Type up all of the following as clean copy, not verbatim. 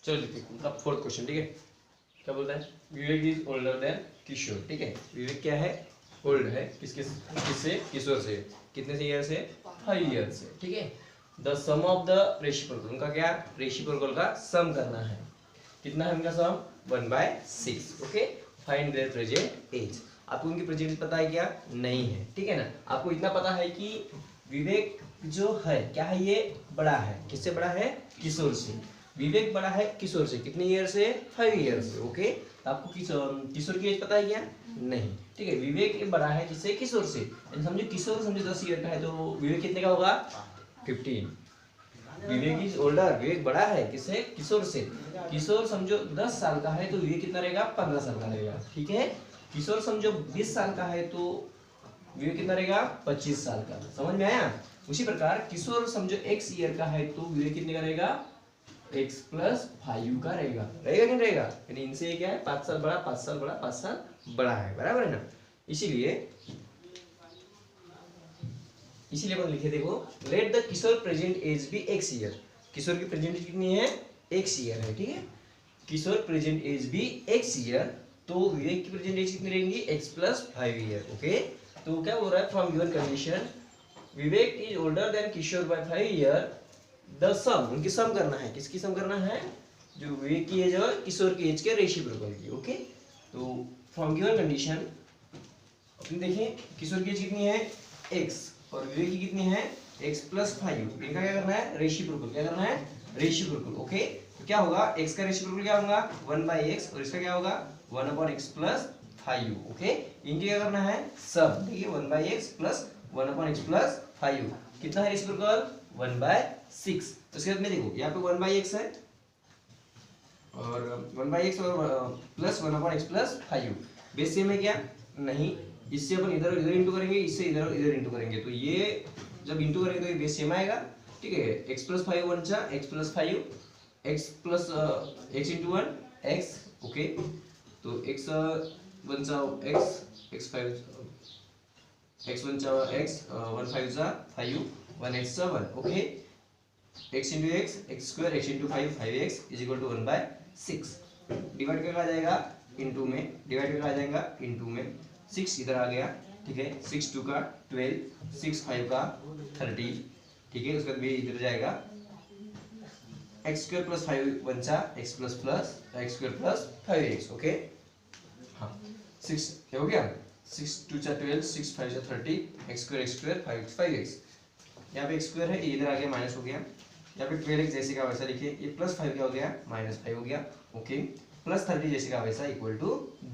चलो देखो अब फोर्थ क्वेश्चन, ठीक है। क्या बोलता है, विवेक इज ओल्डर देन किशोर, ठीक है। विवेक क्या है, ओल्ड है, किससे, किशोर से। कितने से ईयर से, 5 ईयर से, ठीक है। The sum of the reciprocal, उनका क्या, रेसिप्रोकल का सम करना है। कितना है उनका sum, 1/6, okay. Find their present age. आपको उनकी प्रेजेंट पता है क्या, नहीं है, ठीक है ना। आपको इतना पता है कि विवेक जो है क्या है, ये बड़ा है, किससे बड़ा है, किशोर से। विवेक बड़ा है किशोर से, कितने ईयर से, 5 ईयर से, ओके। आपको किशोर की एज पता है क्या, नहीं, ठीक है। विवेक बड़ा है किससे, किशोर से। समझो किशोर समझो 10 ईयर का है, तो विवेक कितने का होगा, 15। विवेक इज ओल्डर, विवेक बड़ा है किससे, किशोर से। किशोर समझो 10 साल का है, तो विवेक कितना रहेगा, 15 साल का रहेगा, ठीक है। किशोर समझो 20 साल का है, तो विवेक कितना रहेगा, 25 साल का। समझ में आया। उसी प्रकार किशोर समझो x ईयर का है, तो विवेक कितने का रहेगा, x + 5 का रहेगा, रहेगा कि नहीं रहेगा। यानी इनसे ये क्या है, 5 साल बड़ा, 5 साल बड़ा, 5 साल बड़ा है, बराबर है ना। इसीलिए अपन लिखे, देखो, let the Kishore present age be x year. Kishore की प्रेजेंट एज कितनी है, x ईयर है, ठीक है। Kishore present age be x year, तो विवेक की प्रेजेंट एज कितनी रहेंगी, x + 5 ईयर, ओके। तो क्या बोल रहा है, from given condition Vivek is older than Kishore by 5 year, the sum, उनकी सम करना है, किसकी सम करना है, जो विवेक की एज और किशोर की एज के रेसिप्रोकल की, ओके। तो फ्रॉम गिवन कंडीशन अपन देखें, किशोर की एज कितनी है, x, और विवेक की कितनी है, x + 5। इनका क्या करना है, रेसिप्रोकल, क्या करना है, रेसिप्रोकल, ओके। तो क्या होगा, x का रेसिप्रोकल क्या होगा, 1/x, और इसका क्या होगा, 1/x + 5, ओके। इनकी क्या करना है, सम, ठीक है, 1/x + 1/x + 5 कितना है रेसिप्रोकल, 1/6। तो इसके बाद में देखो, यहाँ पे 1/x है, और 1/x और प्लस 1/x + 5 बेस सेम है क्या, नहीं। इससे अपन इधर इधर इंटू करेंगे, इससे इधर इधर इंटू करेंगे, तो ये जब इंटू करेंगे तो ये बेस सेम आएगा, ठीक है। x + 5 वन चा x + 5, x + x × 1 x, okay. तो x वन चा x, x 5 x वन चा x, 1 5 चा 5, 1x चा 1, okay. x × x, x² x × 5 5x = 1/6। Divide करके आ जाएगा इनटू में, डिवाइड करके आ जाएगा इनटू में, 6 इधर आ गया, ठीक है। 6 2 का 12, 6 5 का 30, ठीक है। उसके बाद भी इधर जाएगा, x² + 5 वन चा x plus x² + 5x, okay. हाँ 6 हो गया, 6 2 चा 12, 6 5 चा 30, x² 5x। यहाँ पे x² है, ये इधर आ गया, माइनस हो गया। यहाँ पे 12x जैसे का वैसा लिखिए, ये +5 क्या हो गया, -5 हो गया, ओके। प्लस 30 जैसे का वैसा =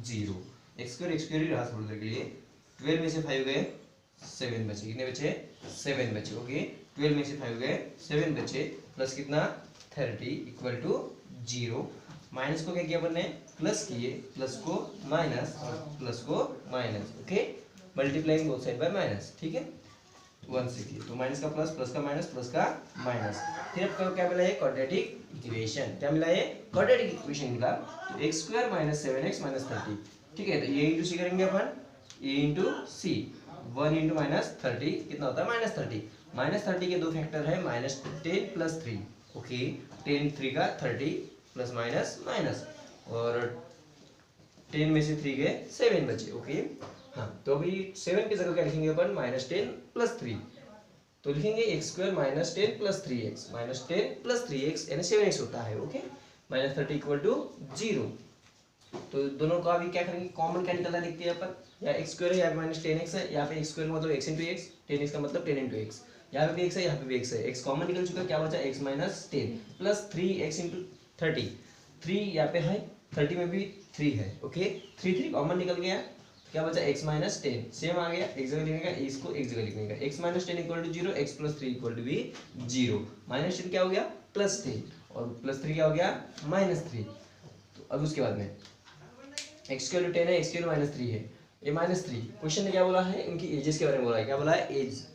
0। x² ही रहा थोड़ी देर के लिए। 12 में से 5 गए, 7 बचे, कितने बचे, 7 बचे, ओके। 12 में से 5 गए, 7 बचे, प्लस कितना, 30 = 0। माइनस को क्या किया अपन ने, प्लस किए, प्लस को माइनस और प्लस को minus, okay. Multiplying both side by minus, ठीक है। 1 से किए तो माइनस का प्लस, प्लस का माइनस, प्लस का माइनस। फिर आपको क्या मिला है, क्वाड्रेटिक इक्वेशन। क्या मिला है, क्वाड्रेटिक इक्वेशन मिला। तो x² - 7x - 30, ठीक है। तो ये इंटू सी करेंगे अपन, a इंटू सी, 1 × -30 कितना होता है, -30। -30 के दो फैक्टर है, -10 + 3, ओके। 10 3 का 30, प्लस माइनस माइनस, और 10 में से 3 गए, 7 बचे, ओके। हाँ तो अभी 7 की जगह क्या लिखेंगे अपन, -10 + 3, तो लिखेंगे x² - 10 + 3x, -10 + 3x यानी 7x होता है, ओके। -30 = 0। तो दोनों का अभी क्या करेंगे, कॉमन क्या निकलता है देखते हैं अपन। यहाँ x² है, यहाँ पे -10x है, यहाँ पे x² का मतलब x × x, 10x का मतलब 10 × x, यहाँ पे भी x है, यहाँ पे भी x है, x कॉमन निकल चुका है, क्या बचा, x - 10 + 3x × 30, 3 यहाँ पे है, 30 में भी 3 है, ओके। 3 कॉमन निकल गया, क्या बचा, x - 10 सेम आ गया, एक जगह लिखने का, इसको एक जगह लिखने का, x - 10 = 0, x + 3 = भी 0। -10 क्या हो गया, +10, और +3 क्या हो गया, -3। तो अब उसके बाद में x की वैल्यू 10 है, x की वैल्यू -3 है, ये -3। क्वेश्चन ने क्या बोला है, इनकी एजेस के बारे में बोला है। क्या बोला है,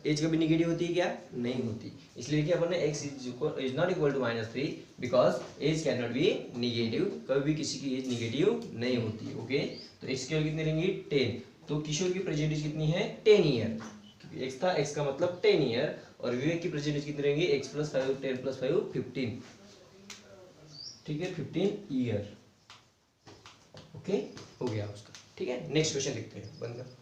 एज कभी निगेटिव होती है क्या, नहीं होती। इसलिए देखिए अपन ने x is not equal to -3 because age can not be negative, कभी भी किसी की एज निगेटिव नहीं होती, ओके। तो x की वैल्यू कितनी रहेंगी, 10। तो किशोर की प्रेजेंट एज कितनी है, 10 ईयर, क्योंकि x था, x का मतलब 10 ईयर, और विवेक की प्रेजेंट एज कितनी रहेंगी, x + 5 10 + 5 15। ठीक है, 15 ईयर। ओके, हो गया उसका। ठीक है, नेक्स्ट क्वेश्चन लिखते हैं, बंद कर।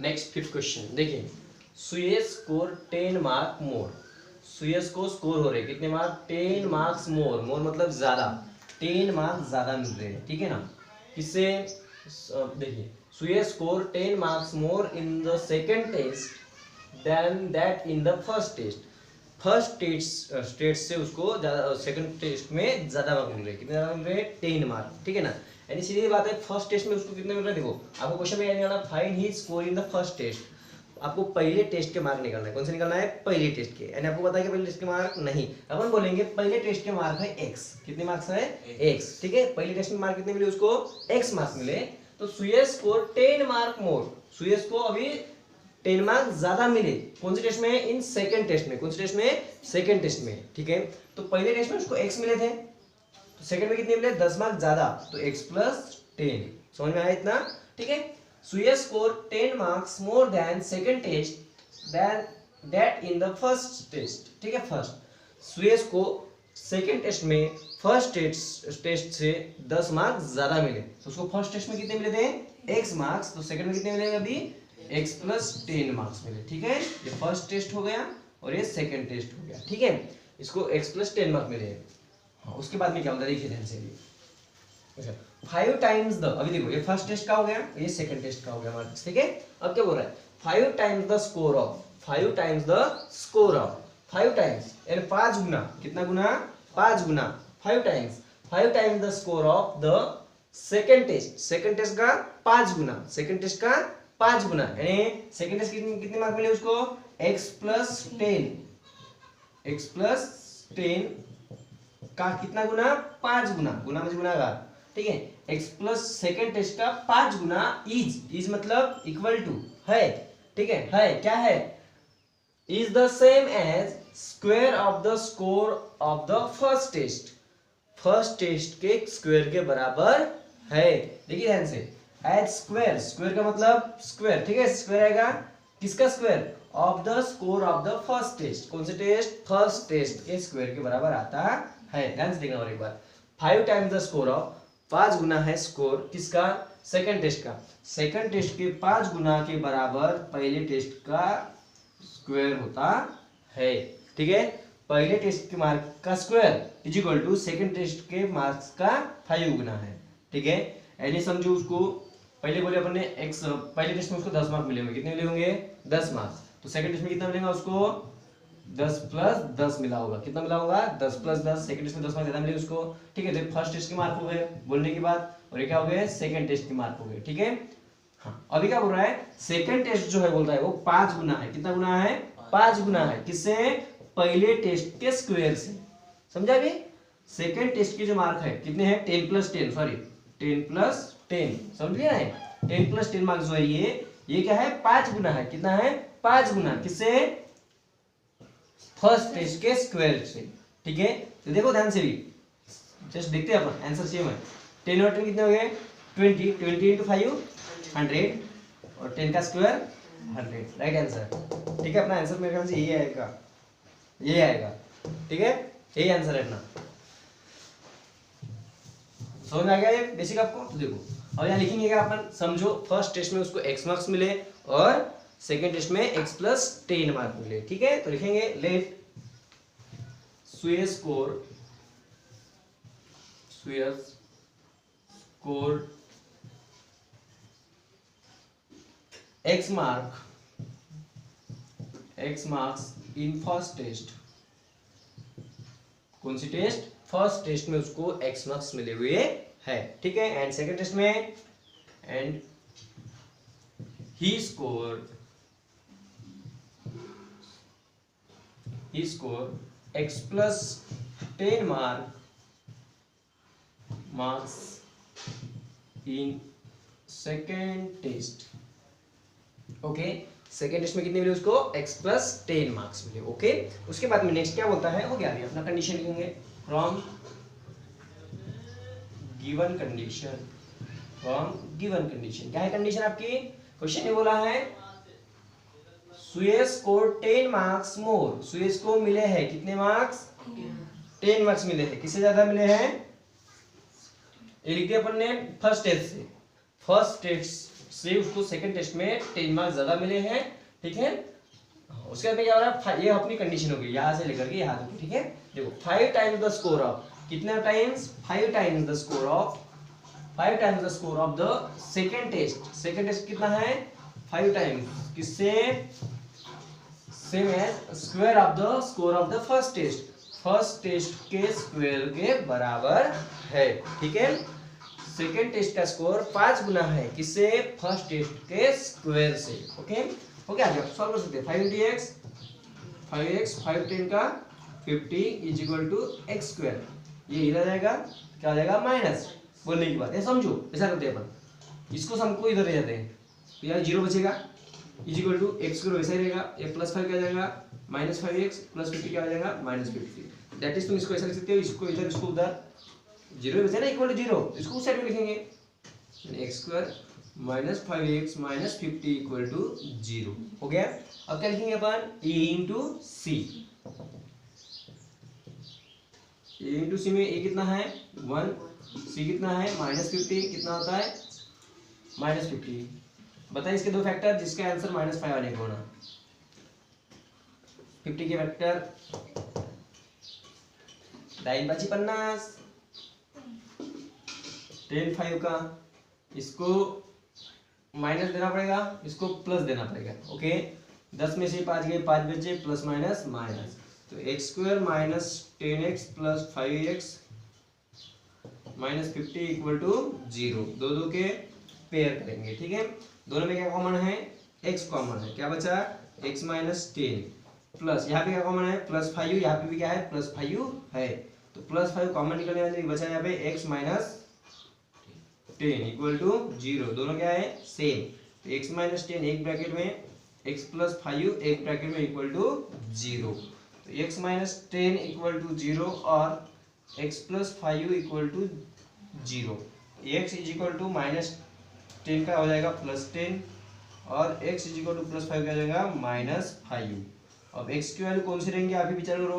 नेक्स्ट फिफ्थ क्वेश्चन देखिए, सुयश स्कोर 10 मार्क मोर। सुयश को स्कोर हो रहे कितने मार्क? 10 मार्क्स मोर। मोर मतलब ज्यादा, 10 मार्क्स ज्यादा मिल रहे हैं, ठीक है ना। किससे? देखिए, Suyash score 10 marks more in the second test than that in the first test. First test से उसको ज्यादा, सेकंड टेस्ट में ज्यादा मार्क मिल रहे। कितने ज्यादा मिल रहे हैं? 10 मार्क, ठीक है ना। यानी सीधी बात है, फर्स्ट टेस्ट में उसको कितने मिल रहे हैं। देखो आपको क्वेश्चन में यानी आना, find his score in the first test. आपको पहले टेस्ट के मार्क निकालना है। कौन से निकालना है? पहले टेस्ट के। यानी आपको पता है कि पहले टेस्ट के मार्क नहीं, अपन बोलेंगे पहले टेस्ट के मार्क है x। कितने मार्क्स है? x, ठीक है। पहले टेस्ट में मार्क कितने मिले उसको? x मार्क्स मिले। तो सुयश स्कोर 10 मार्क मोर। सुयश को अभी 10 मार्क्स ज्यादा मिले। कौन से टेस्ट में? इन सेकंड टेस्ट में। कौन से टेस्ट में? सेकंड टेस्ट में, ठीक है। तो पहले टेस्ट में उसको x मिले थे, तो सेकंड में कितने मिले? 10 मार्क्स ज्यादा, तो x + 10। समझ में आया इतना? ठीक है। Suyash score 10 marks more than second test than that in the first test, ठीक है। फर्स्ट सुयश को सेकंड टेस्ट में फर्स्ट टेस्ट से 10 मार्क्स ज्यादा मिले। तो उसको फर्स्ट टेस्ट में कितने मिले थे? x marks. तो सेकंड में कितने मिलेंगे? अभी x + 10 मार्क्स मिले, ठीक है। ये फर्स्ट टेस्ट हो गया और ये सेकंड टेस्ट हो गया, ठीक है। इसको x + 10 मार्क्स मिले। हाँ, उसके बाद में क्या होता है देखिए ध्यान से भी। अच्छा, 5 टाइम्स द, अभी देखो ये फर्स्ट टेस्ट का हो गया, ये सेकंड टेस्ट का हो गया मार्क्स, ठीक है। अब क्या बोल रहा है? 5 times the score of, 5 times the score of, 5 times यानी 5 गुना। कितना गुना? 5 गुना। 5 times, 5 times the score of the second test. Second test का 5 गुना, सेकंड टेस्ट का 5 गुना। यानी सेकंड टेस्ट कितने मार्क मिले उसको? x + 10, x + 10 का कितना गुना? 5 गुना। गुना मतलब गुणाकार, ठीक है। x प्लस सेकेंड टेस्ट का 5 गुना इज मतलब इक्वल टू है, ठीक है क्या है? Is the same as square of the score of the first test. First test के स्क्वायर के बराबर है। देखिए ध्यान से, एज स्क्वायर, स्क्वायर का मतलब स्क्वायर, ठीक है। स्क्वायर आएगा किसका square? Of the score of the first test. कौन से टेस्ट? फर्स्ट टेस्ट के स्क्वायर के बराबर आता है। ध्यान से देखना और एक बार, 5 टाइम्स द स्कोर ऑफ, 5 गुना है स्कोर किसका? सेकंड टेस्ट का। सेकंड टेस्ट के 5 गुना के बराबर पहले टेस्ट का स्क्वायर होता है, ठीक है। पहले टेस्ट के मार्क का square is equal to second test के मार्क्स का 5 गुना है, ठीक है। यानी समझो उसको पहले बोले अपन ने x, पहले टेस्ट में उसको 10 मार्क मिले होंगे। कितने मिले होंगे? 10 मार्क्स। तो सेकंड टेस्ट में कितना मिलेगा उसको? 10 + 10 मिला होगा। कितना मिला होगा? 10 + 10। सेकंड टेस्ट में 10 मार्क ज्यादा मिले उसको, ठीक है। तो फर्स्ट टेस्ट के मार्क हो गए बोलने के बाद, और ये क्या हो गए? सेकंड टेस्ट के मार्क हो गए, ठीक है। हाँ, अभी क्या बोल रहा है? सेकंड टेस्ट जो है बोल रहा है वो 5 गुना है। कितना गुना है? 5 गुना है। किससे? पहले टेस्ट के स्क्वायर से। समझा भी? सेकंड टेस्ट के जो मार्क है कितने हैं? 10 + 10, सॉरी 10 + 10, समझ लिया है। 10 + 10 मार्क्स जो है ये क्या है? 5 गुना है। कितना है? 5 गुना। किससे? फर्स्ट टेस्ट के स्क्वायर से, ठीक है। तो देखो ध्यान से भी, जस्ट देखते हैं अपन आंसर सेम है। 10 और 10 कितने हो गए? 20, 20 × 5 100 और 10 का स्क्वायर 100, राइट आंसर, ठीक है। अपना आंसर मेरे ख्याल से यही आएगा, यही आएगा, ठीक है। यही आंसर है अपना। समझ में आ गया ये बेसिक आपको? तो देखो अब यहाँ लिखेंगे क्या अपन? समझो फर्स्ट टेस्ट में उसको x मार्क्स मिले और सेकेंड टेस्ट में x + 10 मार्क मिले, ठीक है। तो लिखेंगे let Suyash score x marks in first test. कौन सी टेस्ट? फर्स्ट टेस्ट में उसको x मार्क्स मिले हुए है, ठीक है। एंड सेकेंड टेस्ट में, and he score x + 10 marks in second test, okay. Second test में कितने मिले उसको? x + 10 मार्क्स मिले, ओके। उसके बाद में नेक्स्ट क्या बोलता है? हो गया अभी अपना कंडीशन लिखेंगे। फ्रॉम गिवन कंडीशन, क्या है कंडीशन आपकी? क्वेश्चन ने बोला है सुयश स्कोर 10 मार्क्स मोर, सुयश को मिले हैं कितने मार्क्स? 10 मार्क्स मिले हैं। किससे ज्यादा मिले हैं? ये लिखते अपन ने फर्स्ट टेस्ट से, फर्स्ट टेस्ट से उसको सेकंड टेस्ट में 10 मार्क्स ज्यादा मिले हैं, ठीक है। उसके बाद में क्या हो रहा है, ये अपनी कंडीशन होगी यहाँ से लेकर के यहाँ तक, ठीक है। देखो 5 टाइम्स द स्कोर ऑफ, कितना times? 5 times the score of, 5 times the score of the second test. Second test कितना है? 5 टाइम्स, किससे? Same as square of the score of the first test, first test के square के बराबर है, ठीक है। सेकंड टेस्ट का स्कोर 5 गुना है, किससे? फर्स्ट टेस्ट के स्क्वायर से, ओके। हो गया, आप सॉल्व कर सकते हैं। 5 × x, 5x, 5 10 का 50 is equal to x square. ये इधर जाएगा, क्या हो जाएगा? माइनस। बोलने की बात है, समझो। ऐसा करते हैं अपन, इसको हमको इधर ले जाते हैं, तो यार 0 बचेगा, is equal to x square वैसा ही रहेगा। ये +5 क्या जाएगा? -5x + 50 क्या हो जाएगा? -50। दैट इज, तुम इसको ऐसा लिख सकते हो, इसको इधर, इसको उधर, 0 बचा ना, इक्वल टू 0, इसको उस साइड में लिखेंगे, x square -5x - 50 equal to 0। हो गया। अब क्या लिखेंगे अपन? a into C, a into C में a कितना है? 1, c कितना है? -50, कितना होता है? -50। बताइए इसके दो फैक्टर जिसका आंसर -5 आने को होना। 50 के फैक्टर 2 × 50, 10 5 का, इसको माइनस देना पड़ेगा, इसको प्लस देना पड़ेगा, ओके। 10 में से 5 गए, 5 बचे, प्लस माइनस माइनस, तो x square -10x + 5x -50 equal to 0। दो दो के पेयर करेंगे, ठीक है। दोनों में क्या कॉमन है? x कॉमन है, क्या बचा? x - 10 प्लस, यहाँ पे क्या कॉमन है? +5, यहाँ पे भी क्या है? +5 है, तो +5 कॉमन निकलने वाले बचा यहाँ पे x - 10 इक्वल टू 0। दोनों क्या है? सेम। तो x - 10 एक ब्रैकेट में, x + 5 एक ब्रैकेट में इक्वल टू 0। तो x - 10 इक्वल टू 0 और x + 5 equal to 0। x is equal to -10 का हो जाएगा +10 और x इज इक्वल टू +5 का हो जाएगा -5। अब x की वैल्यू कौन सी रहेंगी? आप ही विचार करो।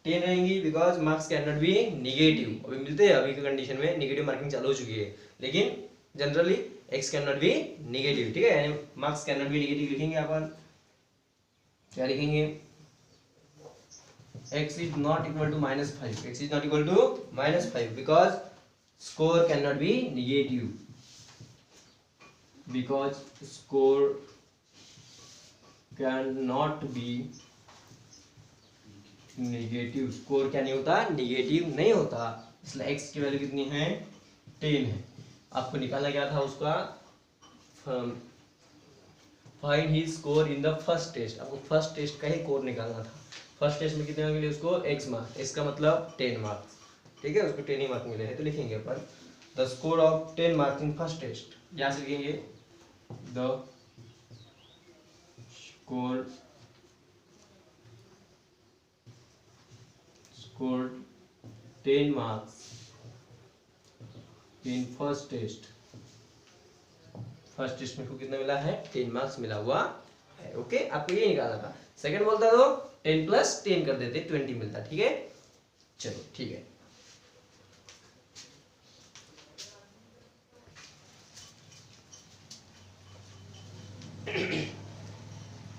10 रहेंगी, because marks can not be negative. अभी मिलते हैं, अभी की कंडीशन में नेगेटिव मार्किंग चालू हो चुकी है, लेकिन generally x can not be negative, ठीक है। यानी marks can not be negative लिखेंगे अपन, क्या लिखेंगे? x is not equal to -5, x is not equal to -5 because score can not be negative, because score can not be negative. Score क्या नहीं होता? निगेटिव नहीं होता, इसलिए x की वैल्यू कितनी है? 10 है। आपको निकालना क्या था उसका? Find his score in the first test. आपको फर्स्ट टेस्ट का ही स्कोर निकालना था। फर्स्ट टेस्ट में कितने मिले उसको? x मार्क्स, इसका मतलब 10 मार्क्स, ठीक है। उसको 10 ही मार्क्स मिले हैं, तो लिखेंगे अपन the score of 10 marks in first test. यहाँ से लिखेंगे the score scored 10 marks in first test। First test में को कितना मिला है? 10 मार्क्स मिला हुआ है, ओके। आपको ये निकालना था। सेकंड बोलता तो 10 + 10 कर देते, 20 मिलता, ठीक है। चलो ठीक है।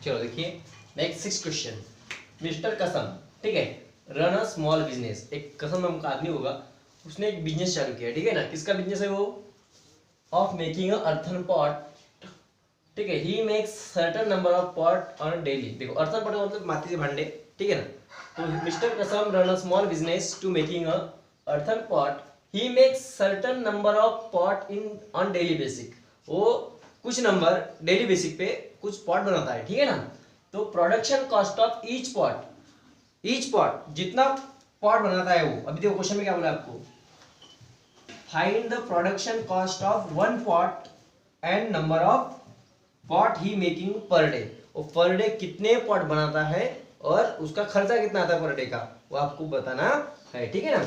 चलो देखिए नेक्स्ट 6 क्वेश्चन। मिस्टर कसम, ठीक है, रन अ स्मॉल बिजनेस। एक कसम नाम का आदमी होगा, उसने एक बिजनेस चालू किया, ठीक है ना। किसका बिजनेस है वो? Of making a earthen pot, ठीक है। ही makes certain number of pot on daily. देखो अर्थन पॉट मतलब माटी के भांडे, ठीक है ना। तो mister Kasam run a small business to making a earthen pot. He makes certain number of pot in on daily basic. वो कुछ नंबर डेली बेसिक पे कुछ पॉट बनाता है, ठीक है ना। तो production cost of each pot, जितना पॉट बनाता है वो। अभी देखो क्वेश्चन में क्या बोला आपको? Find the production cost of 1 pot and number of pot he making per day. वो पर डे कितने पॉट बनाता है और उसका खर्चा कितना आता है पर डे का, वो आपको बताना है, ठीक है ना।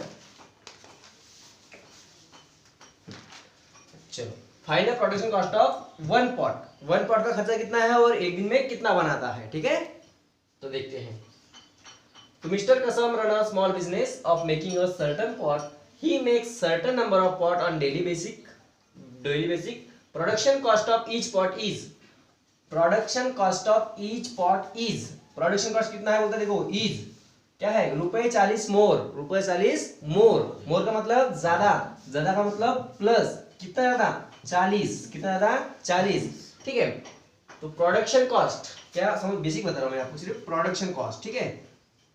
चलो find the production cost of 1 pot. One pot का खर्चा कितना है और एक दिन में कितना बनाता है, ठीक है। तो देखते हैं। तो mister Kasam run a small business of making a certain pot, he makes certain number of pot on daily basic. Production cost of each pot is, production cost of each pot is, production cost कितना है बोलते हैं, देखो is क्या है, ₹40 मोर, ₹40 मोर, मोर का मतलब ज्यादा, ज्यादा का मतलब प्लस, कितना ज्यादा 40, कितना ज्यादा 40, ठीक है। तो प्रोडक्शन कॉस्ट क्या समझ, बेसिक बता रहा हूं मैं आपको, सिर्फ प्रोडक्शन कॉस्ट, ठीक है।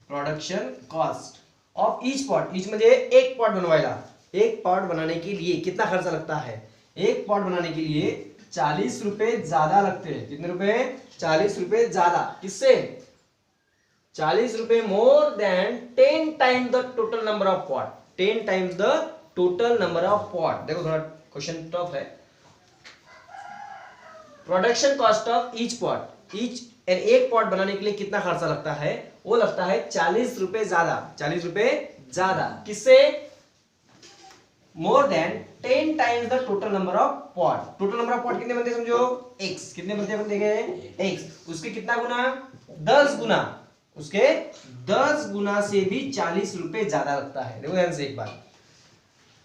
Production cost of each pot, each म्हणजे एक पॉट बनवायला, एक पॉट बनाने के लिए कितना खर्चा लगता है, एक पॉट बनाने के लिए 40 रुपए ज्यादा लगते हैं, कितने रुपए, 40 रुपए ज्यादा, किससे, 40 रुपए more than 10 times the total number of pot, 10 times the total number of pot. देखो थोड़ा क्वेश्चन टफ है। Production cost of each pot, each एक पॉट बनाने के लिए कितना खर्चा लगता है, वो लगता है 40 रुपए ज्यादा, 40 रुपए ज्यादा, किससे, more than 10 times the total number of pot. Total number of pot कितने बनते हैं समझो, x, कितने बनते हैं x, उसके कितना गुना, 10 गुना, उसके 10 गुना से भी 40 रुपए ज्यादा लगता है। देखो ध्यान से एक बार,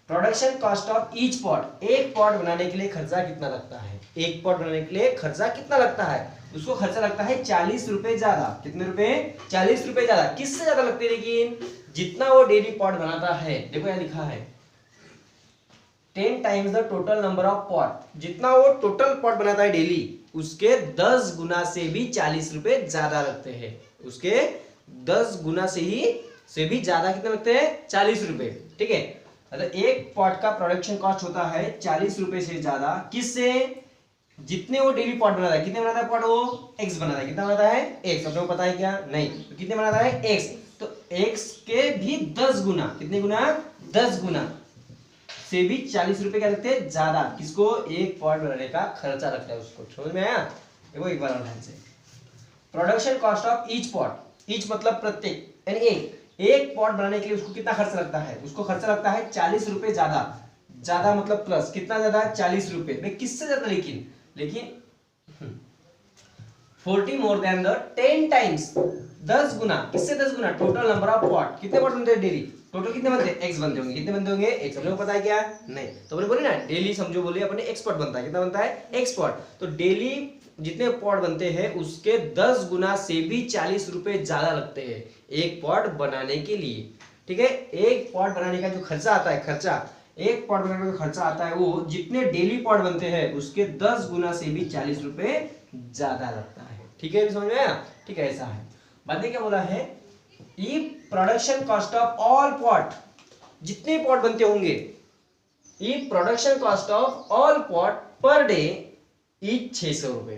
production cost of each pot, एक पॉट बनाने के लिए खर्चा कितना लगता है, एक पॉट बनाने के लिए खर्चा कितना लगता है, उसको खर्चा लगता है 40 रुपए ज्यादा, कितने रुपए, 40 रुपए ज्यादा, किससे ज्यादा लगते हैं, लेकिन जितना वो डेली पॉट बनाता है, देखो यहाँ लिखा है 10 times the total number of pot, जितना वो टोटल पॉट बनाता है डेली, उसके 10 गुना से भी 40 रुपए ज्यादा लगते हैं, उसके 10 गुना से भी ज्यादा कितने लगते हैं, 40 रुपए, ठीक है। मतलब एक पॉट का प्रोडक्शन कॉस्ट होता है 40 रुपए से ज्यादा, किससे, जितने वो डेली पॉट बनाता है, कितने बनाता है पॉट, वो एक्स बनाता है, कितना बनाता है, एक्स, सबको पता है क्या, नहीं, तो कितने बनाता है, एक्स, तो एक्स के भी 10 गुना, कितने गुना, 10 गुना से भी 40 रुपए क्या लगते हैं ज्यादा, किसको, एक पॉट बनाने का खर्चा लगता है उसको, समझ में आया। देखो एक बार ध्यान से, production cost of each pot, each मतलब प्रत्येक, यानी एक पॉट बनाने के लिए उसको कितना खर्चा लगता है, उसको खर्चा लगता है 40 रुपए ज्यादा, ज्यादा मतलब प्लस, कितना ज्यादा, 40 रुपए में, किससे ज्यादा, लेकिन 40 मोर देन द 10 टाइम्स, 10 गुना, किससे 10 गुना, टोटल नंबर ऑफ पॉट, कितने पॉट बनते हैं डेली, टोटल कितने बनते हैं, एक्स बनते होंगे, कितने बनते होंगे, एक्स, सबको पता है क्या, नहीं, तो अपने बोले ना डेली, समझो बोले अपने एक्स पॉट बनता है, कितना बनता है, एक्स पॉट, तो डेली जितने पॉट बनते हैं उसके 10 गुना से भी 40 रुपए ज्यादा लगते हैं एक पॉट बनाने के लिए, ठीक है। एक पॉट बनाने का जो खर्चा आता है, खर्चा, एक पॉट बनाने का जो खर्चा आता है, वो जितने डेली पॉट बनते हैं उसके 10 गुना से भी 40 रुपए ज्यादा लगता है, ठीक है, समझ में आया, ठीक है, ऐसा है। बाद में क्या बोला है, ई production cost of all pot, जितने पॉट बनते होंगे, ई production cost of all pot per day each 600 रुपए,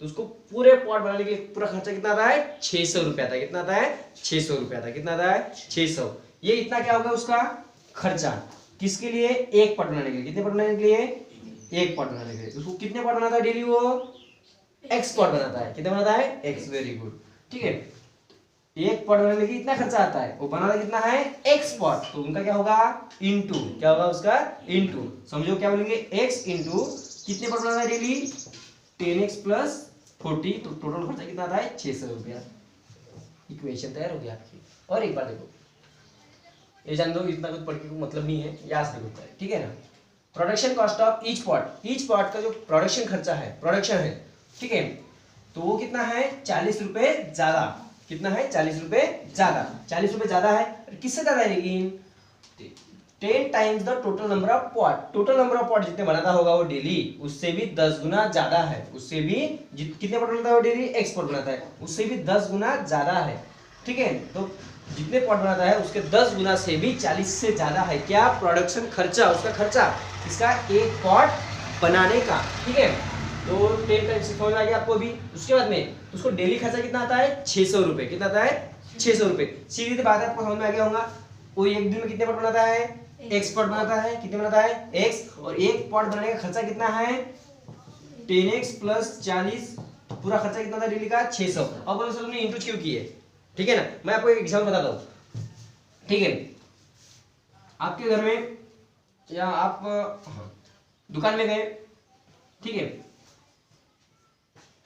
तो उसको पूरे पॉट बनाने के लिए पूरा खर्चा कितना आता है, 600 रुपया आता है, कितना आता है, 600 रुपया आता है, कितना आता है, 600, ये इतना क्या होगा उसका खर्चा, किसके लिए, एक पॉट बनाने के लिए, कितने पॉट बनाने के लिए, एक पॉट बनाने के लिए, उसको कितने पॉट बनाता है डेली, वो एक्स पॉट बनाता है, कितना बनाता है, एक्स, वेरी गुड, ठीक है। एक पॉट बनाने के कितना खर्चा आता है, वो बनाता कितना है, एक्स पॉट, तो उनका क्या होगा, इनटू, क्या होगा उसका, इनटू, समझो क्या बोलेंगे, एक्स इनटू कितने पॉट बनाता है डेली, 10x प्लस 40, तो टोटल खर्चा कितना आता है, 600 रुपया। इक्वेशन तैयार हो गया आपकी। और एक बार देखो, ये जान दो, इतना कुछ पढ़ के मतलब नहीं है, याद से देखो, ठीक है ना। Production cost of each pot, each pot का जो प्रोडक्शन खर्चा है, प्रोडक्शन है, ठीक है, तो वो कितना है, 40 रुपए ज्यादा, कितना है, 40 रुपए ज्यादा, 40 रुपए ज्यादा है, किससे ज्यादा है, लेकिन 10 times the total number of pot, total number of pot जितने बनाता होगा वो डेली, उससे भी 10 गुना ज्यादा है, उससे भी कितने पॉट बनाता है वो डेली, एक्स पॉट बनाता है, उससे भी 10 गुना ज्यादा है, ठीक है। तो जितने पॉट बनाता है उसके 10 गुना से भी 40 से ज्यादा है क्या, प्रोडक्शन खर्चा, उसका खर्चा, इसका एक पॉट बनाने का, ठीक है। तो 10 टाइम्स समझ आ गया आपको भी। उसके बाद में उसको डेली खर्चा कितना आता है, 600 रुपए, कितना आता है, 600 रुपए, सीधी सी बात है, आपको समझ में आ गया होगा। वो एक दिन में कितने पॉट बनाता है, एक्स पॉट बनाता है, कितने बनाता है, एक्स, और एक पॉट बनाने का खर्चा कितना है, 10x प्लस 40, पूरा खर्चा कितना था डेली का, 600। अब बोलो सर तुमने इंटू क्यों किए, ठीक है ना। मैं आपको एक एग्जांपल बताता हूँ, ठीक है। आपके घर में या आप दुकान में गए, ठीक है,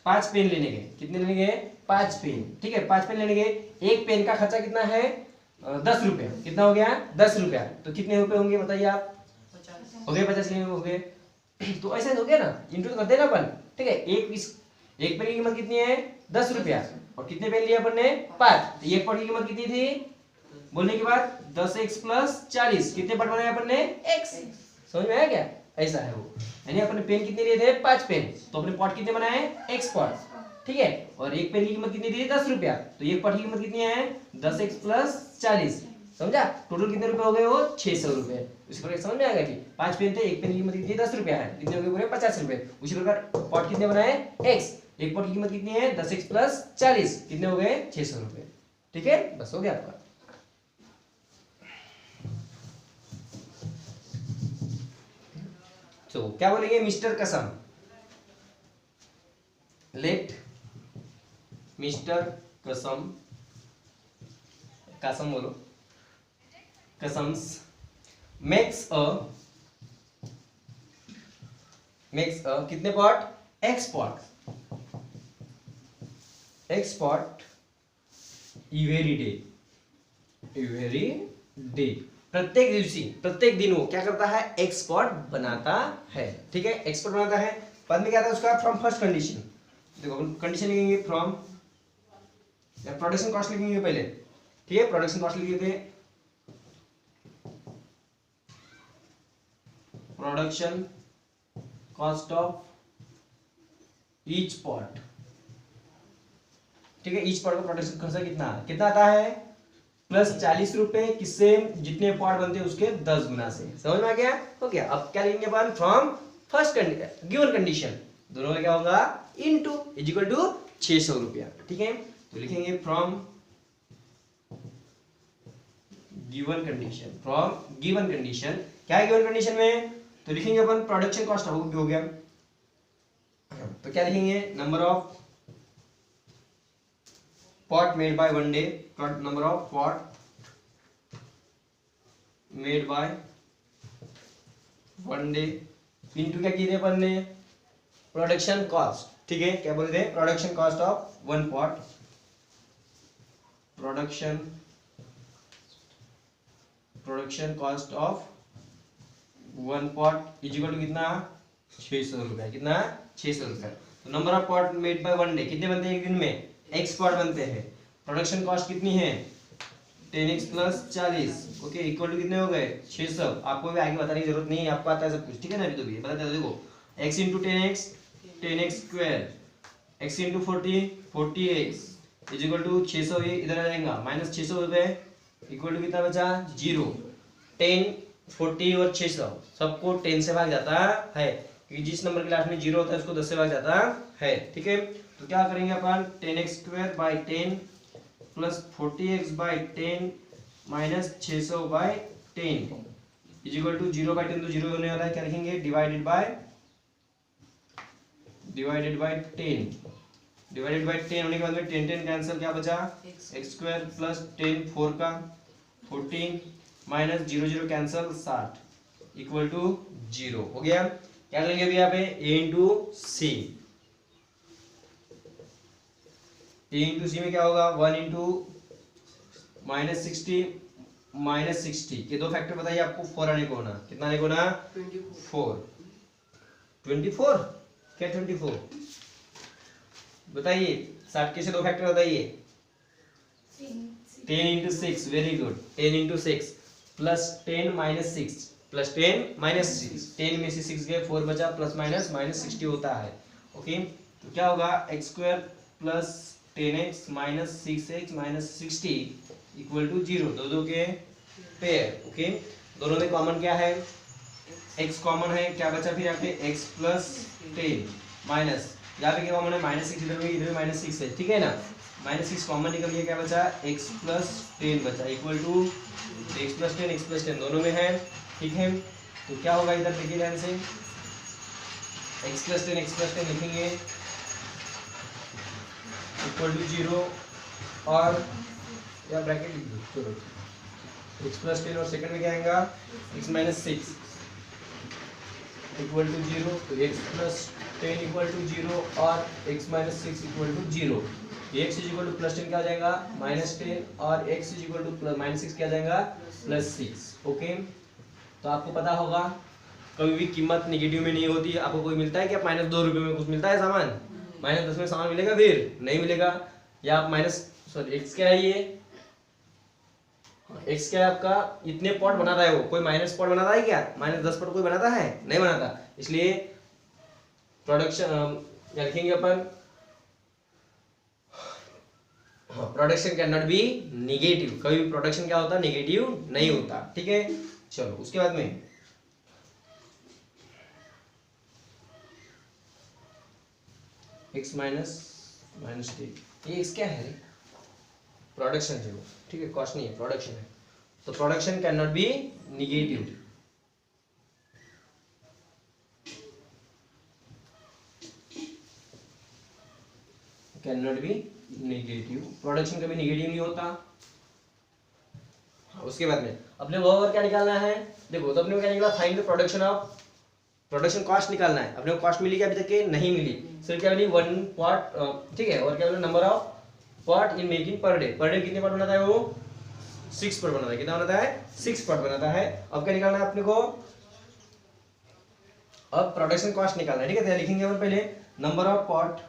5 पेन लेने गए, कितने लेने गए? 5 पेन, ठीक है 5 पेन लेने गए। एक पेन का खर्चा कितना है? 10 रुपया। कितना हो गया? 10 रुपया। तो कितने रुपए होंगे बताइए आप? 50 हो गए, 50 हो गए। तो ऐसा हो गया ना, इंटू तो करते ना अपन, ठीक है। एक पेन की कीमत कितनी है? 10 रुपया। और कितने पेन लिए अपन ने? 5। तो एक पॉट की कीमत कितनी थी बोलने के बाद? 10x + 40। कितने पॉट बनाए अपन ने? x। समझ में आया क्या? ऐसा है वो, यानी अपन ने पेन कितने लिए थे? 5 पेन। तो अपने पॉट कितने बनाए? x पॉट, ठीक है। और एक पेन की कीमत कितनी थी? 10 रुपया। तो एक पॉट की कीमत कितनी है? 10x + 40। समझा? टोटल कितने रुपए हो गए? वो 600 रुपए। इस प्रकार समझ में आ गया कि 5 पेन थे, एक पेन की कीमत कितनी? 10 रुपया है। कितने हो गए पूरे? 50 रुपए। उसी प्रकार पॉट कितने बनाए? x। एक पॉट की कीमत कितनी है? 10x + 40। कितने हो गए? 600 रुपए, ठीक है। बस हो गया आपका। तो क्या बोलेंगे? मिस्टर कसम, लेट मिस्टर कसम, कसम बोलो, कसम्स मेक्स अ कितने पॉट? एक्सपोर्ट एवरी डे, प्रत्येक दिवसी, प्रत्येक दिन वो क्या करता है? एक्सपोर्ट बनाता है, ठीक है। एक्सपोर्ट बनाता है। बाद में क्या आता है उसका? From first condition. देखो कंडीशन लिखेंगे फ्रॉम, प्रोडक्शन कॉस्ट लिखेंगे पहले, ठीक है। प्रोडक्शन कॉस्ट लिख लेते हैं, production cost of each pot, ठीक है। ईच पॉट का प्रोडक्शन खर्चा कितना आता है? प्लस 40 रुपए। किससे? जितने पॉट बनते हैं उसके 10 गुना से। समझ में आ गया? हो गया। अब क्या लिखेंगे अपन? फ्रॉम फर्स्ट गिवन कंडीशन, दोनों में क्या होगा? इनटू इक्वल टू 600 रुपया, ठीक है। तो लिखेंगे from given condition, from given condition. क्या है गिवन कंडीशन में? तो लिखेंगे अपन प्रोडक्शन कॉस्ट हो गया। तो क्या लिखेंगे? Number of pot made by 1 day, number of pot made by 1 day into क्या किए थे अपन ने? प्रोडक्शन कॉस्ट, ठीक है। क्या बोलते हैं? Production cost of 1 pot, production cost of 1 pot is equal to कितना? 600 रुपया। कितना? 600 रुपया। तो number of pot made by 1 day, कितने बनते हैं एक दिन में? एक्सपोर्ट बनते हैं। प्रोडक्शन कॉस्ट कितनी है? 10x + 40, ओके, इक्वल टू कितने हो गए? 600। आपको भी आगे बताने की जरूरत नहीं है, आपको आता है सब कुछ, ठीक है ना। अभी तो भी बताते हैं, देखो x × 10x 10x², x × 40 40x is equal to 600। ये इधर आ जाएगा, -600 हो गए, इक्वल टू कितना बचा? 0। 10 40 और 600 सबको 10 से भाग जाता है, क्योंकि जिस नंबर के लास्ट में 0 होता है उसको 10 से भाग जाता है, ठीक है। तो क्या करेंगे अपन? 10x²/10 + 40x/10 - 600/10 is equal to 0/10, तो 0 होने वाला है। क्या लिखेंगे? डिवाइडेड बाय 10 होने के बाद में 10 कैंसिल, क्या बचा? x² + 10 4 का 14 - 0 0 कैंसिल 60 इक्वल टू 0 हो गया। क्या करेंगे अभी यहाँ पे? a × c, a × c में क्या होगा? 1 × -60 के दो फैक्टर बताइए आपको 4 आने को ना, कितना आने को ना? 24 क्या 24 बताइए। 60 के से दो फैक्टर बताइए। 10 × 6, वेरी गुड। 10 × 6 + 10 - 6 + 10 - 6, 10 में से 6 गए, 4 बचा, प्लस माइनस -60 होता है, ओके। तो क्या होगा? x² + 10x - 6x - 60 equal to 0। दो के पेयर, ओके। दोनों में कॉमन क्या है? x कॉमन है, क्या बचा फिर यहाँ पे? x + 10 माइनस, यहाँ पे क्या कॉमन है? -6, इधर में -6 है, ठीक है ना। -6 कॉमन निकल गया, क्या बचा? x + 10 बचा, इक्वल टू x + 10 दोनों में है, ठीक है। तो क्या होगा? इधर देखिए ध्यान से, x + 10 लिखेंगे इक्वल टू 0, और या ब्रैकेट लिख दो, चलो x + 10 और सेकंड में क्या आएगा? x - 6 equal to 0। तो x + 10 इक्वल टू 0 और x minus 6 equal to 0। x is equal to plus 10 क्या आ जाएगा -10 और x is equal to minus 6 क्या आ जाएगा +6। ओके, तो आपको पता होगा कभी भी कीमत निगेटिव में नहीं होती है। आपको कोई मिलता है कि आप -2 रुपये में कुछ मिलता है सामान, -10 में सामान मिलेगा, फिर नहीं मिलेगा। या आप x क्या है ये, x क्या है आपका, इतने पॉट बनाता है वो, कोई माइनस पॉट बनाता है क्या, -10 पॉट कोई बनाता है, नहीं बनाता। इसलिए प्रोडक्शन लिखेंगे अपन, production can not be negative, कभी भी प्रोडक्शन क्या होता है निगेटिव नहीं होता। ठीक है, चलो उसके बाद में x माइनस -10, ये x क्या है, प्रोडक्शन है वो, ठीक है, कॉस्ट नहीं है, प्रोडक्शन है। तो production can not be negative. Can not be negative, production कभी नेगेटिव नहीं होता। उसके बाद में अपने वर्क क्या निकालना है, देखो तो अपने को क्या निकला, find the production of, production cost निकालना है। अपने को कॉस्ट मिली क्या अभी तक के, नहीं मिली, सिर्फ क्या मिली 1 पॉट, ठीक है, और क्या बोला number of pot in making per day कितने पॉट बनाता है वो, 6 पॉट बनाता है। कितना बनाता है, 6 पॉट बनाता है। अब क्या निकालना है अपने को, अब प्रोडक्शन कॉस्ट निकालना है। ठीक है, तो लिखेंगे अपन पहले number of pot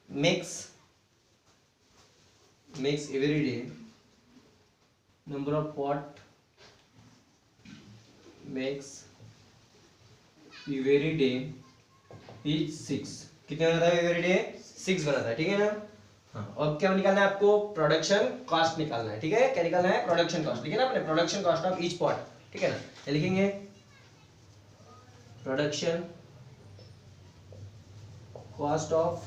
makes every day, number of pot makes every day is 6। कितने बनाता है every day, 6 बनाता है। ठीक है ना, हाँ। अब क्या निकालना है आपको, प्रोडक्शन कॉस्ट निकालना है। ठीक है, क्या निकालना है, प्रोडक्शन कॉस्ट। ठीक है ना, अपने production cost of each pot. ठीक है ना, ये लिखेंगे production cost of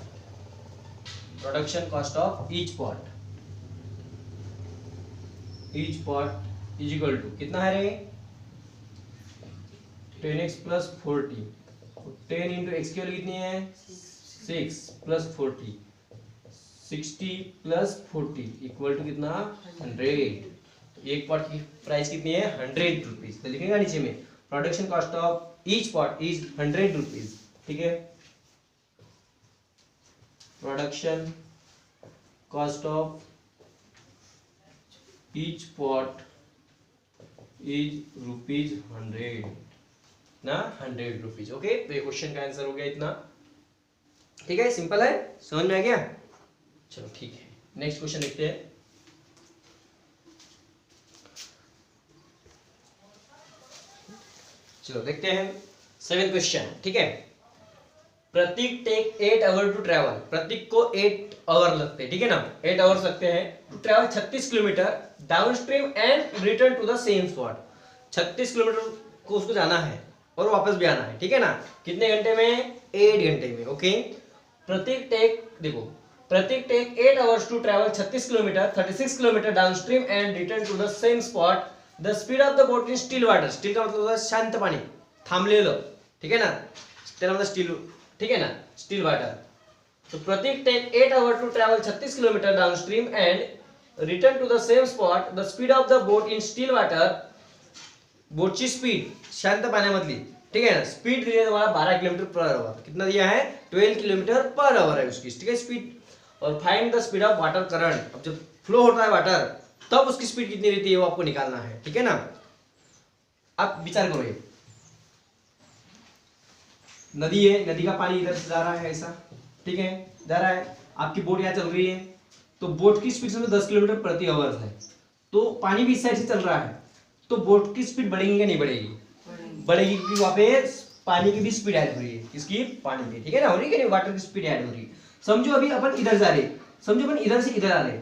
each pot is equal to कितना है रे, 10x + 40, 10 इंटू एक्स की वैल्यू कितनी है 6 + 40, 60 + 40 इक्वल टू कितना 100। एक पॉट की प्राइस कितनी है 100 रुपीज। तो लिखेगा नीचे में production cost of each pot is 100 rupees. ठीक है, production cost of each pot is ₹100 ना, 100 रुपीज। ओके, तो ये क्वेश्चन का आंसर हो गया इतना। ठीक है, सिंपल है, समझ में आ गया। चलो ठीक है, नेक्स्ट क्वेश्चन देखते हैं। चलो देखते हैं 7th क्वेश्चन। ठीक है, Prateek take 8 hour to travel, प्रतीक को 8 आवर लगते हैं। ठीक है ना, 8 आवर्स लगते हैं to travel 36 kilometre down stream and return to the same spot. 36 kilometre को उसको जाना है और वापस भी आना है। ठीक है ना, कितने घंटे में, 8 घंटे में। ओके, प्रतीक टेक, देखो Prateek take 8 hours to travel 36 kilometre 36 kilometre down stream and return to the same spot. The speed of the boat in still water, still का मतलब होता है शांत पाणी, थांबलेलं। ठीक है ना, त्याला मतलब स्टिल, ठीक है ना, स्टिल वाटर। तो Prateek take 8 hour to travel 36 kilometre down stream and return to the same spot. The speed of the boat in still water, बोटची स्पीड शांत पाण्यामधली, ठीक है ना, स्पीड दिली है तुम्हाला 12 किलोमीटर/आवर। कितना दिया है 12 किलोमीटर/आवर है उसकी, ठीक है, स्पीड। और find the speed of water current, अब जब फ्लो होता है वाटर तब उसकी स्पीड कितनी रहती है वो आपको निकालना है। ठीक है ना, आप विचार करो, ये नदी है, नदी का पानी इधर से जा रहा है ऐसा, ठीक है, जा रहा है, आपकी बोट यहाँ चल रही है, तो बोट की स्पीड 10 किलोमीटर/आवर है, तो पानी भी इस साइड से चल रहा है, तो बोट की स्पीड बढ़ेगी या नहीं बढ़ेगी, बढ़ेगी, क्योंकि वहां पे पानी की भी स्पीड ऐड हो रही है, किसकी, पानी की। ठीक है ना, हो रही है कि नहीं, वाटर की स्पीड ऐड हो रही है। समझो अभी अपन इधर जा रहे, समझो अपन इधर से इधर आ रहे,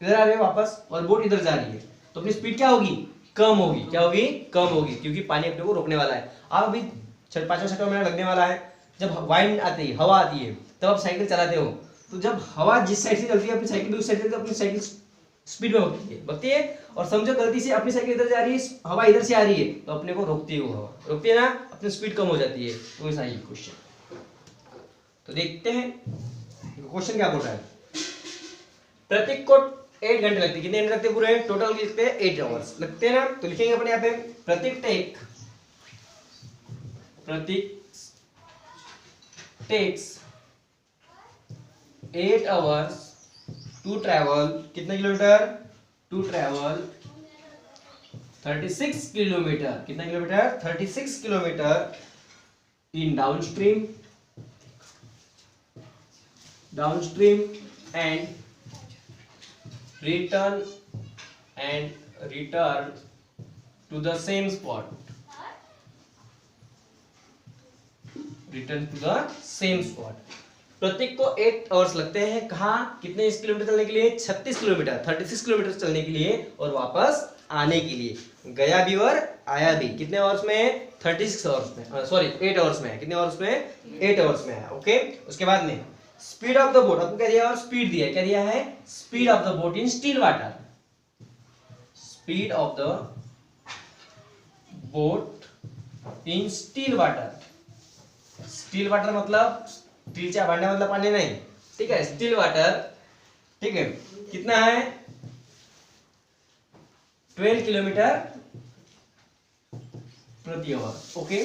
इधर आ रहे वापस, और बोट इधर जा रही है, तो अपनी स्पीड क्या होगी, कम होगी। क्या होगी, कम होगी, क्योंकि पानी अपने को रोकने वाला है। आप अभी 5वां महीना लगने वाला है, जब वाइंड आती है, हवा आती है, तब आप साइकिल चलाते हो, तो जब हवा जिस साइड से चलती है अपनी साइकिल भी उस साइड से, अपनी साइकिल स्पीड में भगती है। और समझो गलती से अपनी साइकिल इधर जा रही है, हवा इधर से आ रही है, तो अपने को रोकती है, वो हवा रोकती है ना, अपनी स्पीड कम हो जाती है। तो ऐसा ही क्वेश्चन, तो देखते हैं क्वेश्चन क्या बोल रहा है। प्रतीक को 8 घंटे लगते हैं, कितने घंटे लगते हैं पूरे, टोटल लिखते हैं 8 आवर्स लगते हैं ना। तो लिखेंगे अपने यहाँ पे Prateek take Prateek takes 8 hours to travel, कितने किलोमीटर, टू ट्रेवल 36 किलोमीटर, कितना kilometre, 36 kilometre in downstream and return to the same spot, Prateek को 8 आवर्स लगते हैं, कहाँ, कितने किलोमीटर चलने के लिए, 36 किलोमीटर, 36 किलोमीटर चलने के लिए और वापस आने के लिए, गया भी और आया भी, कितने आवर्स में, 36 आवर्स में, सॉरी 8 आवर्स में है, कितने आवर्स में, 8 आवर्स में है। ओके, उसके बाद में स्पीड ऑफ द बोट, आपको क्या दिया, और स्पीड दिया, क्या दिया है, speed of the boat in still water, speed of the boat in still water, still water मतलब स्टीलच्या भांड्यामधलं पाणी नाही, ठीक है, स्टील वाटर, ठीक है, कितना है, 12 किलोमीटर प्रति hour. Okay,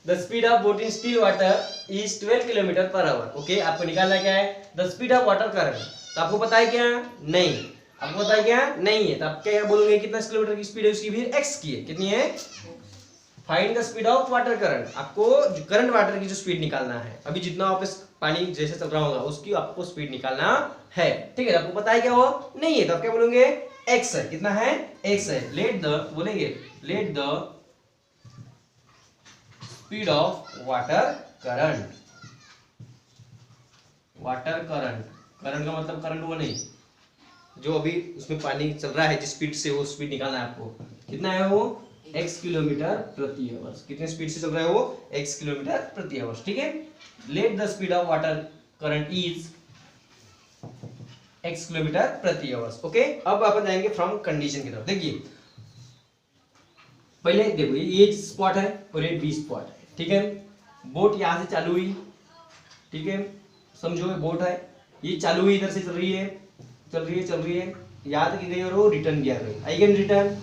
the speed of boat in still water is 12 kilometre per hour. Okay, आपको निकालना क्या है, the speed of water current, तो आपको पता है क्या, नहीं, आपको पता है क्या, नहीं है, तो आप क्या बोलोगे, कितना किलोमीटर की स्पीड है उसकी, फिर एक्स की है, कितनी है, find the speed of water current, आपको करंट वाटर की जो स्पीड निकालना है, अभी जितना वापस पानी जैसे चल रहा होगा उसकी आपको स्पीड निकालना है, ठीक है, आपको पता है क्या वो, नहीं है, तो आप क्या बोलोगे, एक्स है, कितना है, एक्स है, लेट द, बोलेंगे let the speed of water current, current का मतलब करंट वो नहीं, जो अभी उसमें पानी चल रहा है जिस स्पीड से, वो स्पीड निकालना है आपको, कितना है वो, x किलोमीटर प्रति आवर्स, कितने स्पीड से चल रहा है वो, x किलोमीटर प्रति आवर्स, ठीक है, let the speed of water current is x kilometre प्रति आवर्स। ओके, अब अपन जाएंगे फ्रॉम कंडीशन की तरफ। देखिए पहले देखो ये स्पॉट है और ये बी स्पॉट है, ठीक है, बोट यहां से चालू हुई, ठीक है, समझो ये बोट है, ये चालू हुई, इधर से चल रही है, यहाँ तक गई और वो रिटर्न किया गई, आई कैन रिटर्न,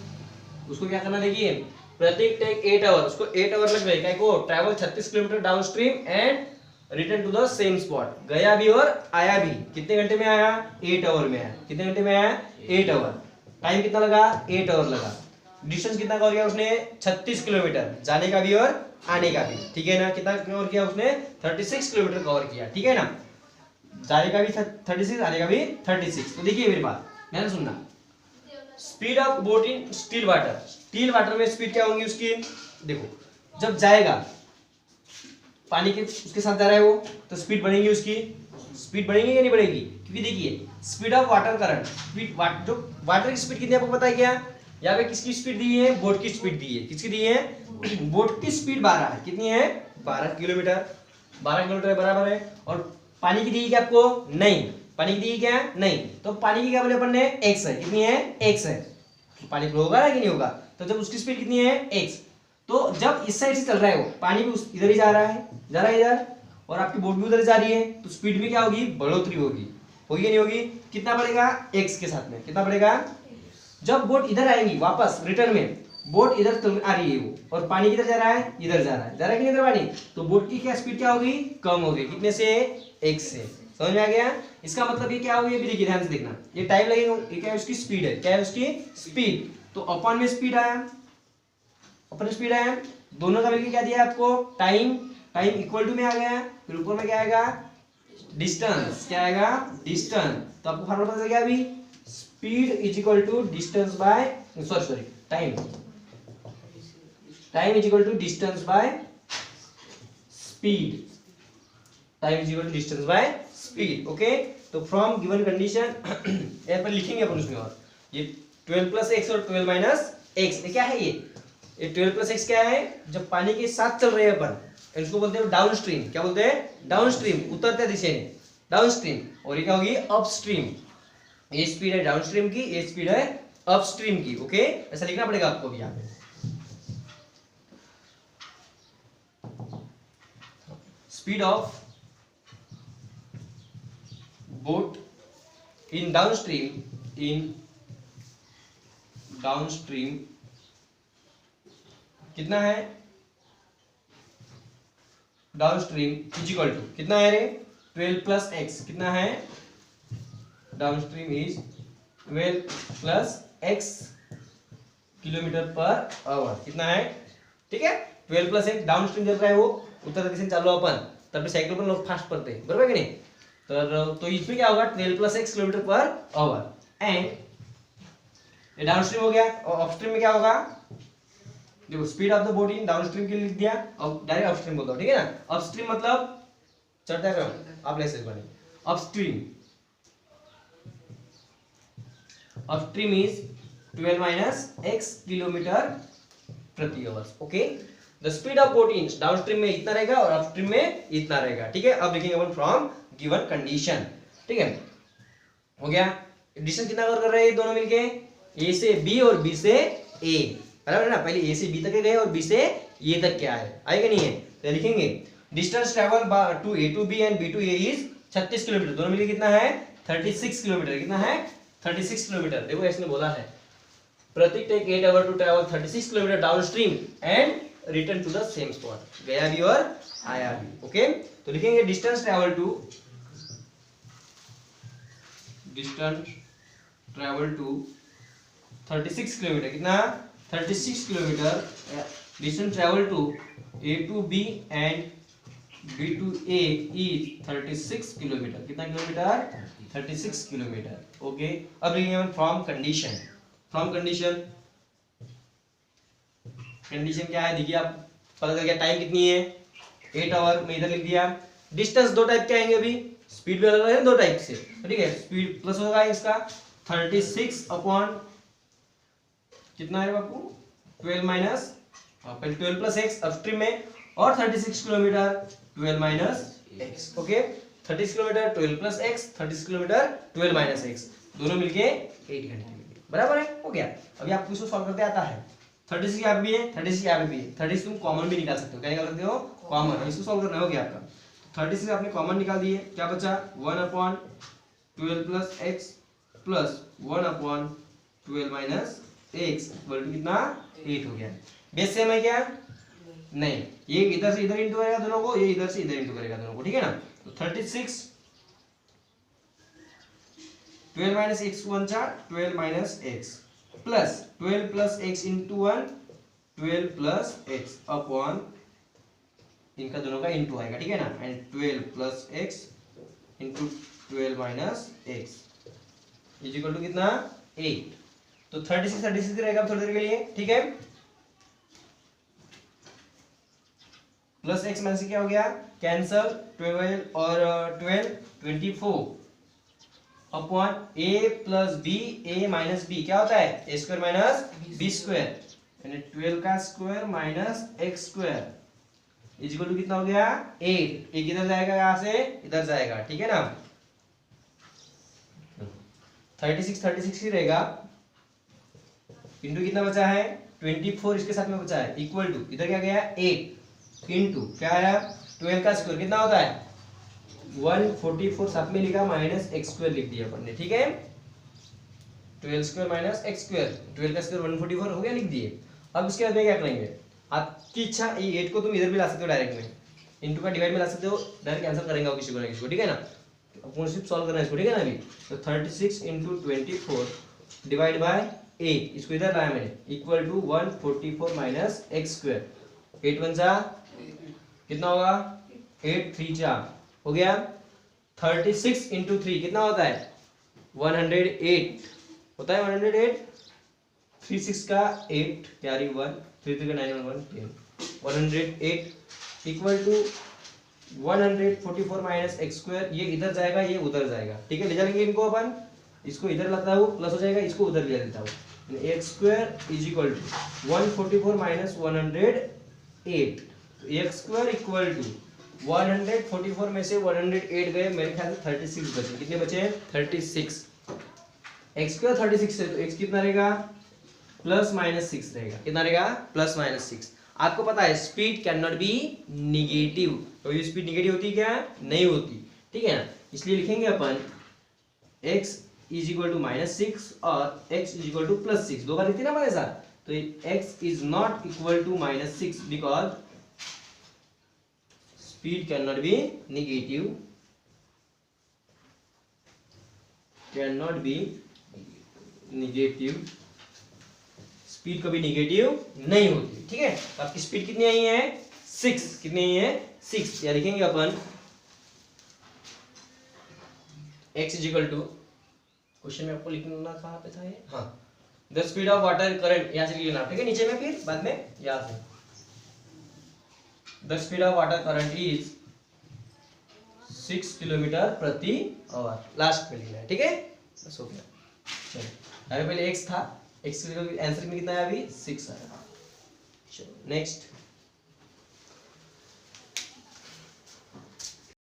उसको क्या करना, देखिए प्रतीक टेक 8 आवर, उसको 8 आवर लग गए, क्या को travel 36 kilometre downstream and return to the same spot, गया भी और आया भी, कितने घंटे में आया, 8 आवर में आया, कितने घंटे में आया, 8 आवर, टाइम कितना लगा, 8 आवर लगा, डिस्टेंस कितना कवर किया उसने, 36 किलोमीटर, जाने का भी और आने का भी, ठीक है ना, कितना कवर किया उसने, 36 किलोमीटर कवर किया, ठीक है ना, जाने का भी 36, आने का भी 36। तो देखिए मेरी बात ध्यान सुनना, speed of boat in still water में स्पीड क्या होगी उसकी, देखो जब जाएगा पानी के उसके साथ जा रहा है वो, तो स्पीड बढ़ेगी उसकी, स्पीड बढ़ेगी या नहीं बढ़ेगी, क्योंकि देखिए speed of water current, speed जो वाटर की स्पीड कितनी आपको पता है क्या, यहाँ पे किसकी स्पीड दी है, बोट की स्पीड दी है, किसकी दी है, बोट की स्पीड 12 है, कितनी है, 12 किलोमीटर, 12 किलोमीटर बराबर है, और पानी की दी है क्या आपको, नहीं, पानी की दी क्या, नहीं, तो पानी की क्या बोले अपन ने, x है, कितनी है, x है, तो पानी फ्लो होगा कि नहीं होगा, तो जब उसकी स्पीड कितनी है, x, तो जब इस साइड से चल रहा है वो, पानी भी इधर ही जा रहा है इधर, और आपकी बोट भी उधर जा रही है, तो स्पीड में क्या होगी, बढ़ोतरी होगी नहीं होगी, कितना बढ़ेगा, x के साथ में, कितना बढ़ेगा, जब बोट इधर आएंगी वापस रिटर्न में, बोट इधर आ रही है वो, और पानी किधर जा रहा है, इधर जा रहा है कि नहीं इधर पानी, तो बोट की क्या स्पीड क्या होगी, कम होगी, कितने से, x से, समझ में आ गया, इसका मतलब ये क्या होगी, अभी देखिए ध्यान से देखना, ये टाइम लगेगा, ये क्या है उसकी स्पीड है, क्या है उसकी स्पीड, तो अपन में स्पीड आया, दोनों का मिलकर क्या दिया आपको, टाइम इक्वल टू में आ गया, फिर ऊपर में क्या आएगा, डिस्टेंस, क्या आएगा, डिस्टेंस, तो आपको फार्मूला पता चल गया अभी, speed is equal to distance by, sorry time is equal to distance by speed, time is equal to distance by speed. Okay, तो फ्रॉम गिवन कंडीशन यहाँ पर लिखेंगे अपन उसमें, और ये 12 प्लस एक्स और 12 माइनस एक्स, क्या है ये 12 प्लस एक्स क्या है, जब पानी के साथ चल रहे हैं अपन, इसको बोलते हैं डाउन स्ट्रीम, क्या बोलते हैं, डाउन स्ट्रीम, उतरते दिशा में डाउन स्ट्रीम, और ये क्या होगी, अप स्ट्रीम, ये स्पीड है डाउन स्ट्रीम की, ये स्पीड है अप स्ट्रीम की। ओके, ऐसा लिखना पड़ेगा आपको भी यहाँ पे, speed of boat in downstream कितना है, downstream is equal to कितना है रे 12 प्लस एक्स कितना है downstream is 12 plus x kilometre per hour कितना है ठीक है 12 प्लस एक्स डाउन स्ट्रीम जब रहा है वो उत्तर दिशा चालू अपन तब साइकिल पर लोग फास्ट पढ़ते हैं बरोबर कि नहीं तो इसमें क्या होगा 12 plus x kilometre per our and ये डाउन स्ट्रीम हो गया और अपस्ट्रीम में क्या होगा देखो speed of the boat in down stream के लिए लिख दिया और डायरेक्ट अपस्ट्रीम बोलता हूं ठीक है ना अपस्ट्रीम मतलब चढ़ता है आप ले सकते हैं upstream is 12 minus x kilometre प्रति hour okay the speed of boat in downstream में इतना रहेगा और अपस्ट्रीम में इतना रहेगा ठीक है अब लिखेंगे अपन फ्रॉम गिवन कंडीशन ठीक है हो गया डिस्टेंस कितना कवर कर रहे हैं दोनों मिलके ए से बी और बी से ए बराबर है ना पहले ए से बी तक गए और बी से ए तक क्या है आएगा नहीं है तो लिखेंगे distance travel to A to B and B to A is 36 kilometre दोनों मिलके कितना है 36 किलोमीटर कितना है 36 किलोमीटर देखो इसने बोला है Prateek take 8 hour to travel 36 kilometre downstream and return to the same spot गया भी और आया भी ओके तो लिखेंगे डिस्टेंस ट्रैवल टू 36 किलोमीटर कितना 36 kilometre distance travel to A to B and B to A is 36 kilometre कितना किलोमीटर 36 किलोमीटर ओके अब लिखेंगे फ्रॉम कंडीशन कंडीशन क्या है देखिए आप पता चल गया टाइम कितनी है 8 आवर में इधर लिख दिया डिस्टेंस दो टाइप के आएंगे अभी स्पीड भी अलग है दो टाइप से ठीक है स्पीड प्लस होगा इसका 36 अपॉन कितना है बापू 12 माइनस पहले 12 प्लस एक्स अपस्ट्रीम में और 36 kilometre 12 minus x okay 30 kilometre 12 plus x 30 kilometre 12 minus x दोनों मिलके 8 घंटे बराबर है हो गया अभी आपको इसको सॉल्व करते आता है 36 यहाँ भी है 36 यहाँ भी है 36 तुम कॉमन भी निकाल सकते हो क्या निकाल सकते हो कॉमन इसको सॉल्व करना हो गया आपका 36 आपने कॉमन निकाल दिए क्या बचा 1 upon 12 plus x plus 1 upon 12 minus x कितना 8 हो गया बेस सेम है क्या नहीं ये इधर से इधर इंटू करेगा दोनों को ये इधर से इधर इंटू करेगा दोनों को ठीक है ना तो 36 12 माइनस एक्स 1 चा 12 minus x plus 12 plus x into 1 12 plus x upon इनका दोनों का इंटू आएगा ठीक है ना and 12 plus x into 12 minus x is equal to कितना 8 तो 36 रहेगा थोड़ी देर के लिए ठीक है प्लस एक्स माइनस क्या हो गया कैंसल 12 और 12 24 upon a plus B A minus B क्या होता है A square minus B square यानी 12 का square minus x square is equal to कितना हो गया 8 एक इधर जाएगा यहाँ से इधर जाएगा ठीक है ना 36 ही रहेगा इंटू कितना बचा है 24 इसके साथ में बचा है इक्वल टू इधर क्या गया 8 इंटू क्या आया 12 का स्क्वायर कितना होता है 144 साथ में लिखा माइनस एक्स स्क्वायर लिख दिया अपन ने ठीक है 12 स्क्वायर माइनस एक्स स्क्वायर 12 का स्क्वायर 144 हो गया लिख दिए अब इसके बाद में क्या करेंगे आपकी इच्छा ये 8 को तुम इधर भी ला सकते हो डायरेक्ट में इनटू का डिवाइड में ला सकते हो डायरेक्ट कैंसिल करेंगे किसी को ना किसी को ठीक है ना अपन सिर्फ सॉल्व करना है इसको ठीक है ना अभी तो 36 इंटू 24 डिवाइड बाय 8 इसको इधर लाया मैंने equal to 144 minus x square 8 1 जा कितना होगा 8 3 जा हो गया 36 इंटू 3 कितना होता है 108 होता है 108 3 6 का 8 कैरी 1 3 3 का 9 1 10 108 equal to 144 minus x square ये इधर जाएगा ये उधर जाएगा ठीक है ले जाएंगे इनको अपन इसको इधर लाता हूँ प्लस हो जाएगा इसको उधर ले लेता हूँ x square is equal to 144 minus 108 x square equal to 144 में से 108 गए मेरे ख्याल से 36 बचे कितने बचे 36 एक्स स्क्वायर 36 है तो एक्स कितना रहेगा प्लस माइनस 6 रहेगा कितना रहेगा प्लस माइनस 6 आपको पता है speed can not be negative तो ये स्पीड निगेटिव होती है क्या नहीं होती ठीक है ना इसलिए लिखेंगे अपन x is equal to minus 6 और x is equal to plus 6 दो बार लिखते ना हमारे साथ तो x is not equal to minus 6 because speed can not be negative, can not be negative, speed कभी निगेटिव नहीं होती। ठीक है, आपकी स्पीड कितनी आई है 6, कितनी आई है 6। या लिखेंगे अपन x is equal to, question में आपको लिखना कहाँ पे था ये, हाँ, the speed of water current, यहाँ से लिखना, ठीक है, नीचे में फिर बाद में यहाँ से, the speed of water current is 6 kilometre प्रति आवर, लास्ट में लिखना है। ठीक है, बस हो गया। चलो, यहाँ पे पहले x था, x का आंसर में कितना है अभी 6 आया। चलो नेक्स्ट,